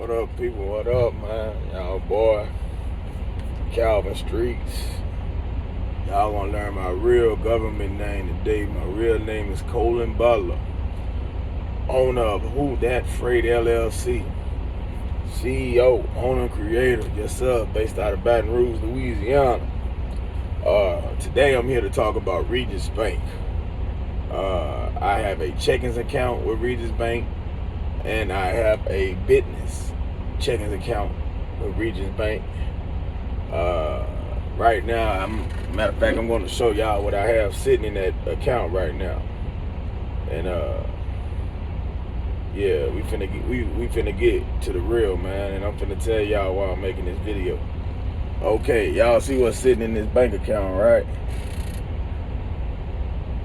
What up, people? What up, man? Y'all boy, Calvin Streets. Y'all gonna learn my real government name today. My real name is Colin Butler, owner of Who Dat Freight LLC, CEO, owner, and creator, yes sir, based out of Baton Rouge, Louisiana. Today I'm here to talk about Regions Bank. I have a checkings account with Regions Bank, and I have a business checkings account with Regions Bank. Right now, matter of fact, I'm going to show y'all what I have sitting in that account right now. And yeah, we finna get to the real, man. And I'm finna tell y'all why I'm making this video. Okay, y'all see what's sitting in this bank account, right?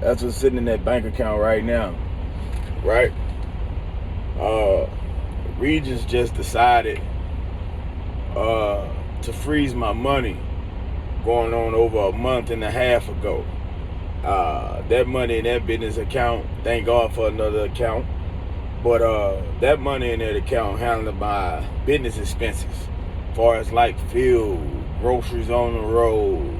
That's what's sitting in that bank account right now, right? Regions just decided to freeze my money going on over a month and a half ago. That money in that business account, thank God for another account, but that money in that account handling my business expenses, as far as like fuel, groceries on the road,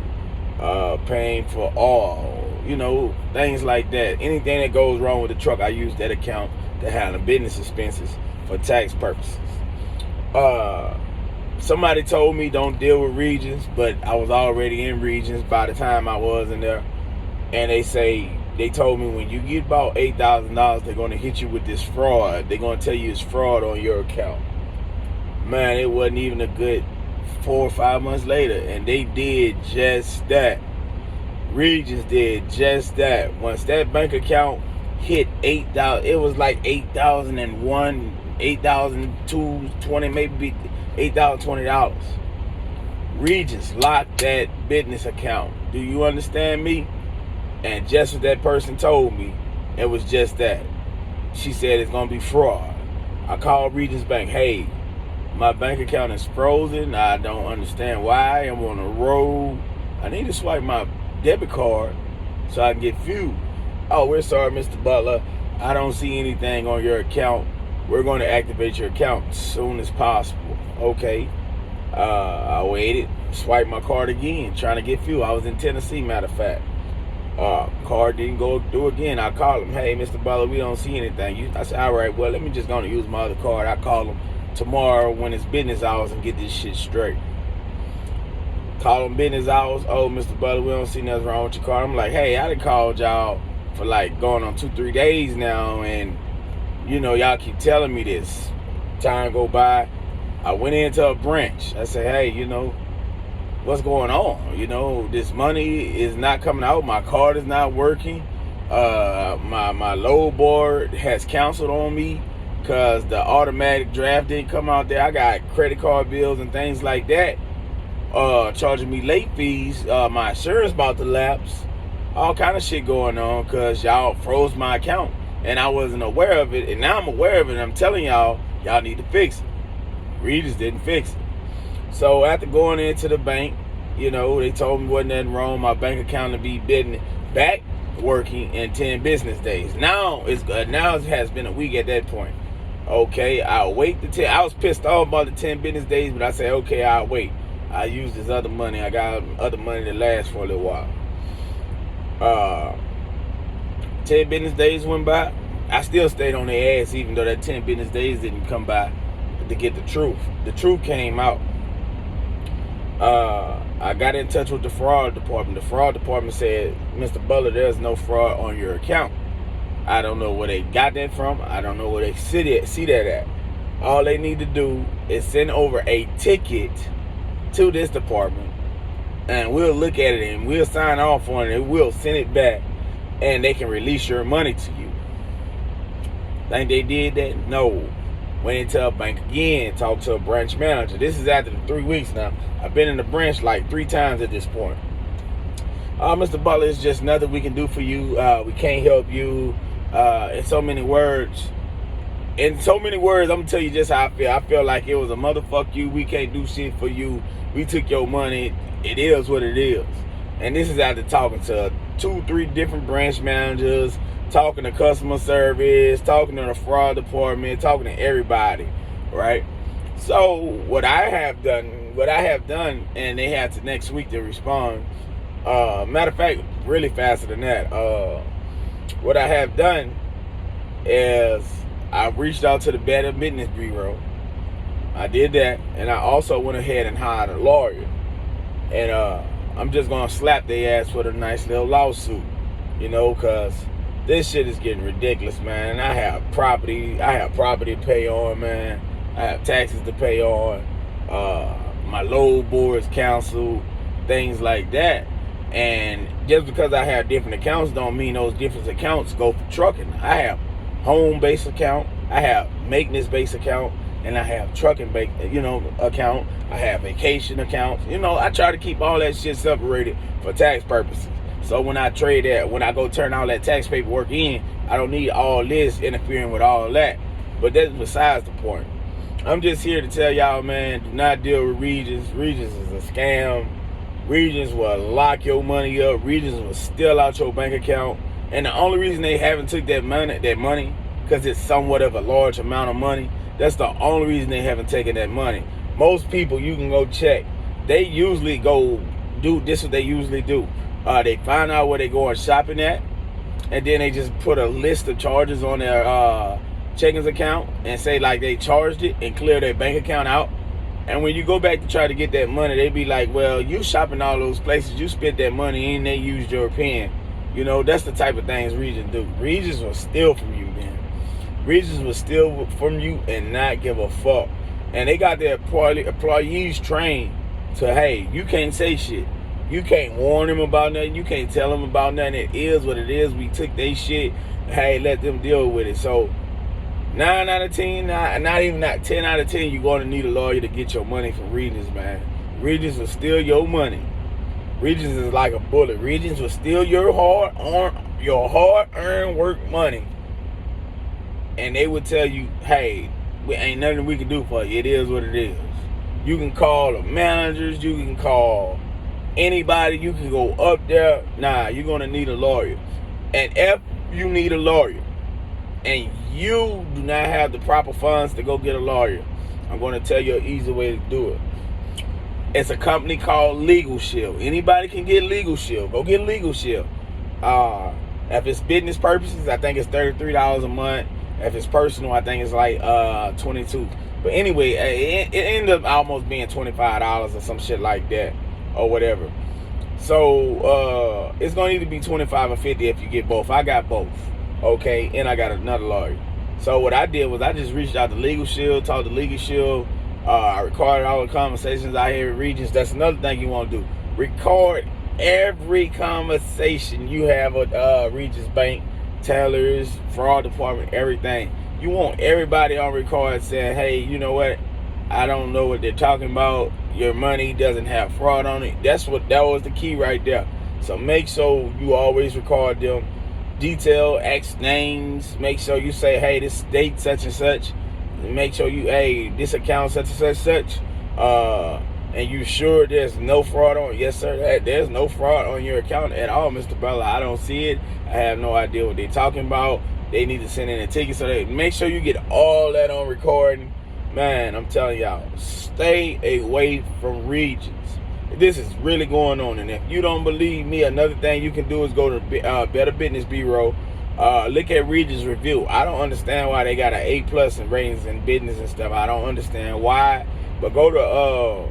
paying for oil, things like that. Anything that goes wrong with the truck, I use that account to handle business expenses for tax purposes. Somebody told me don't deal with Regions, but I was already in Regions by the time I was in there. And they told me when you get about $8,000, they're going to hit you with this fraud. They're going to tell you it's fraud on your account. Man, it wasn't even a good 4 or 5 months later, and they did just that. Regions did just that. Once that bank account hit 8,000, it was like 8,001, 8,220, maybe $8,020. Regions locked that business account. Do you understand me? And just what that person told me, it was just that. She said it's gonna be fraud. I called Regions Bank. Hey, my bank account is frozen. I don't understand why. I'm on the road. I need to swipe my debit card so I can get fuel. Oh, we're sorry, Mr. Butler. I don't see anything on your account. We're going to activate your account as soon as possible. Okay. I waited, swiped my card again, trying to get fuel. I was in Tennessee, matter of fact. Card didn't go through again. I called him. Hey, Mr. Butler, we don't see anything. I said, all right, well, let me just go and use my other card. I call him tomorrow when it's business hours and get this shit straight. Call him business hours. Oh, Mr. Butler, we don't see nothing wrong with your card. I'm like, hey, I done called y'all for like going on 2-3 days now, and y'all keep telling me this. Time go by. I went into a branch. I said, hey, what's going on? This money is not coming out. My card is not working. My load board has canceled on me because the automatic draft didn't come out there. I got credit card bills and things like that. Charging me late fees. My insurance about to lapse. All kind of shit going on because y'all froze my account and I wasn't aware of it. And now I'm aware of it and I'm telling y'all need to fix it. Regions didn't fix it. So after going into the bank, they told me wasn't nothing wrong. My bank account to be back working in 10 business days. Now it has been a week at that point. Okay, I'll wait the 10. I was pissed off about the 10 business days, but I said, okay, I'll wait. I use this other money. I got other money that lasts for a little while. 10 business days went by. I still stayed on their ass even though that 10 business days didn't come by to get the truth. The truth came out. I got in touch with the fraud department. The fraud department said, Mr. Butler, there's no fraud on your account. I don't know where they got that from. I don't know where they see that at. All they need to do is send over a ticket to this department and we'll look at it and we'll sign off on it and we'll send it back and they can release your money to you. Think they did that? No. Went into a bank again, talked to a branch manager. This is after the 3 weeks now. I've been in the branch like 3 times at this point. Mr. Butler, it's just nothing we can do for you. We can't help you. In so many words, I'm gonna tell you just how I feel. I feel like it was a motherfuck you. We can't do shit for you. We took your money. It is what it is. And this is after talking to 2-3 different branch managers, talking to customer service, talking to the fraud department, talking to everybody, right? So what I have done, and they had to next week to respond. Matter of fact, really faster than that. What I have done is I reached out to the Better Business Bureau. I did that, and I also went ahead and hired a lawyer. And I'm just gonna slap their ass with a nice little lawsuit, cause this shit is getting ridiculous, man. I have property to pay on, man. I have taxes to pay on. My load boards canceled, things like that. And just because I have different accounts don't mean those different accounts go for trucking. I have home-based account, I have maintenance-based account, and I have trucking-based, account. I have vacation accounts. I try to keep all that shit separated for tax purposes. So when I go turn all that tax paperwork in, I don't need all this interfering with all that. But that's besides the point. I'm just here to tell y'all, man, do not deal with Regions. Regions is a scam. Regions will lock your money up. Regions will steal out your bank account. And the only reason they haven't took that money, because it's somewhat of a large amount of money. That's the only reason they haven't taken that money. Most people, you can go check. They usually go do this. What they usually do. They find out where they going shopping at, and then they just put a list of charges on their checkings account and say like they charged it and clear their bank account out. And when you go back to try to get that money, they be like, well, you shopping all those places, you spent that money and they used your pen. That's the type of things Regions do. Regions will steal from you, man. Regions will steal from you and not give a fuck. And they got their employees trained to, hey, you can't say shit. You can't warn them about nothing. You can't tell them about nothing. It is what it is. We took their shit. Hey, let them deal with it. So 9 out of 10, not even 10 out of 10, you're going to need a lawyer to get your money from Regions, man. Regions will steal your money. Regions is like a bullet. Regions will steal your hard-earned work money. And they would tell you, hey, ain't nothing we can do for you. It is what it is. You can call the managers. You can call anybody. You can go up there. Nah, you're going to need a lawyer. And if you need a lawyer and you do not have the proper funds to go get a lawyer, I'm going to tell you an easy way to do it. It's a company called Legal Shield. Anybody can get Legal Shield. Go get Legal Shield. If it's business purposes, I think it's $33 a month. If it's personal, I think it's like $22. But anyway, it ended up almost being $25 or some shit like that, or whatever. So it's gonna either be $25 or $50 if you get both. I got both, okay, and I got another lawyer. So what I did was I just reached out to Legal Shield, talked to Legal Shield. I recorded all the conversations I had with Regions. That's another thing you want to do. Record every conversation you have with Regions Bank, tellers, fraud department, everything. You want everybody on record saying, hey, you know what? I don't know what they're talking about. Your money doesn't have fraud on it. That was the key right there. So make sure you always record them. Detail, X names. Make sure you say, hey, this date such and such. Make sure you, hey, this account such and such. And you sure there's no fraud on it? Yes, sir. There's no fraud on your account at all, Mr. Bella. I don't see it. I have no idea what they're talking about. They need to send in a ticket. So they make sure you get all that on recording. Man, I'm telling y'all, stay away from Regions. This is really going on. And if you don't believe me, another thing you can do is go to Better Business Bureau. Look at Regions review. I don't understand why they got an A+ in ratings in business and stuff. I don't understand why. But go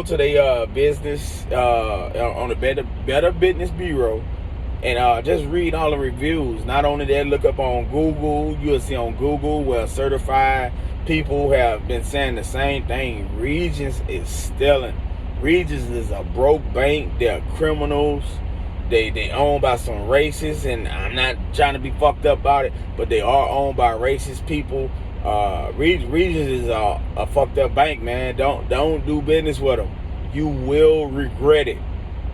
to their business on the Better Business Bureau and just read all the reviews. Not only that, look up on Google. You'll see on Google where certified people have been saying the same thing. Regions is stealing. Regions is a broke bank. They're criminals. They owned by some racists, and I'm not trying to be fucked up about it, but they are owned by racist people. Regions is a fucked up bank, man. Don't do business with them. You will regret it.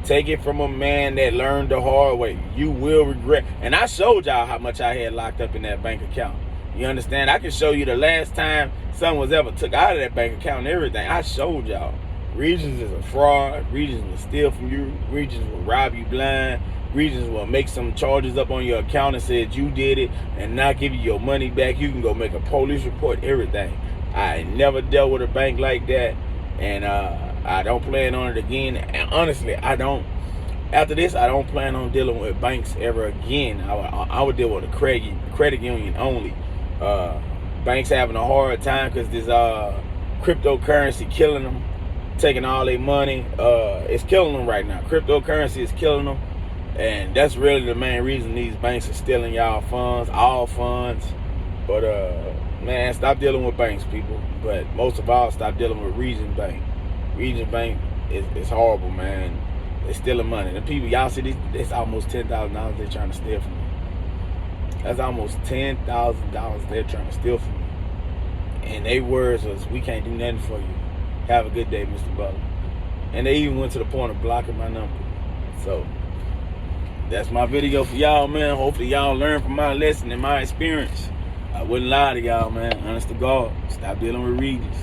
Take it from a man that learned the hard way. You will regret. And I showed y'all how much I had locked up in that bank account. You understand? I can show you the last time something was ever took out of that bank account and everything. I showed y'all. Regions is a fraud. Regions will steal from you. Regions will rob you blind. Regions will make some charges up on your account and said you did it and not give you your money back. You can go make a police report, everything. I never dealt with a bank like that, and I don't plan on it again. And honestly, I don't. After this, I don't plan on dealing with banks ever again. I would deal with a credit union only. Banks having a hard time because this cryptocurrency killing them, taking all their money. It's killing them right now. Cryptocurrency is killing them, and that's really the main reason these banks are stealing y'all funds, all funds. But man, stop dealing with banks, people. But most of all, stop dealing with Regions Bank. Regions Bank is horrible, man. They're stealing money. The people, y'all see this, it's almost $10,000 they're trying to steal from me. That's almost $10,000 they're trying to steal from me. And their words was, we can't do nothing for you. Have a good day, Mr. Butler. And they even went to the point of blocking my number. So, that's my video for y'all, man. Hopefully y'all learn from my lesson and my experience. I wouldn't lie to y'all, man. Honest to God. Stop dealing with Regions.